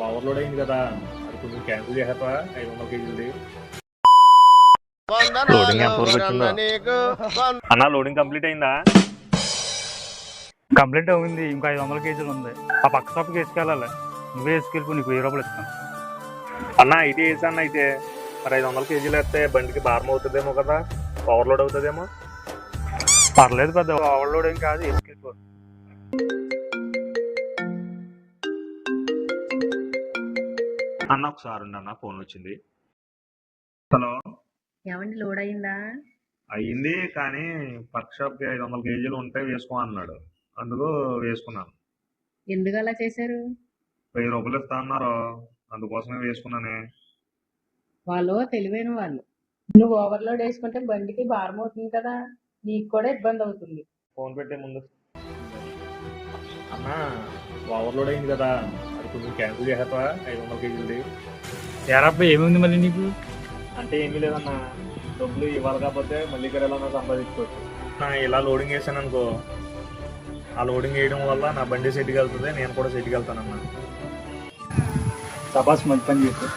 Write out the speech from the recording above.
Overload అయింది కదా, అది కొంచెం క్యాన్సిల్ చేసేస్తా. 500 కేజీలది. లోడింగ్ ఎంత వరకు వచ్చిందో అన్న? లోడింగ్ కంప్లీట్ అయిందా? కంప్లీట్ అయింది. ఇంకా 500 కేజీలు ఉంది. ఆ పక్క షాప్కి వేసుకెళ్ళాలి. నువ్వే వేసుకెళ్ళిపో, నీకు 1000 రూపాయలు ఇస్తాను. అన్న అయితే వేసాను. అయితే మరి 500 కేజీలు వేస్తే బండికి భారం అవుతుందేమో కదా, ఓవర్లోడ్ అవుతుందేమో. పర్లేదు పెద్ద, ఓవర్లోడ్ ఏం కాదు, వేసుకెళ్ళిపో. అన్న ఒకసారి ఉండి అన్న, ఫోన్ వచ్చింది. హలో, ఏమండి లోడ్ అయిందా? అయ్యింది. కానీ పక్క షాప్కి 500 కేజీలు ఉంటే వేసుకో అన్నాడు, అందుకు వేసుకున్నాను. ఎందుకు అలా చేశారు? 1000 రూపాయలు ఇస్తా అన్నారు, అందుకోసమే వేసుకున్నానే. వాళ్ళు తెలివైన వాళ్ళు. నువ్వు ఓవర్లోడ్ వేసుకుంటే బండికి భారం అవుతుంది కదా, నీకు కూడా ఇబ్బంది అవుతుంది. ఫోన్ పెట్టే ముందు అన్న, ఓవర్లోడ్ అయింది కదా, అది కొంచెం క్యాన్సిల్ చేసేస్తా. 500 కేజీలది. యారబ్బా ఏముంది మళ్ళీ నీకు? అంటే ఏమీ లేదన్న, డబ్బులు ఇవ్వాలి కాకపోతే మళ్ళీ కిరాయిలో సంపాదించుకోవచ్చు. నా ఇలా లోడింగ్ వేసాను అనుకో, ఆ లోడింగ్ వేయడం వల్ల నా బండి సెట్కి వెళ్తుంది, నేను కూడా సెట్కి వెళ్తానన్నా. సబాస్, మంచి పని చేస్తాను.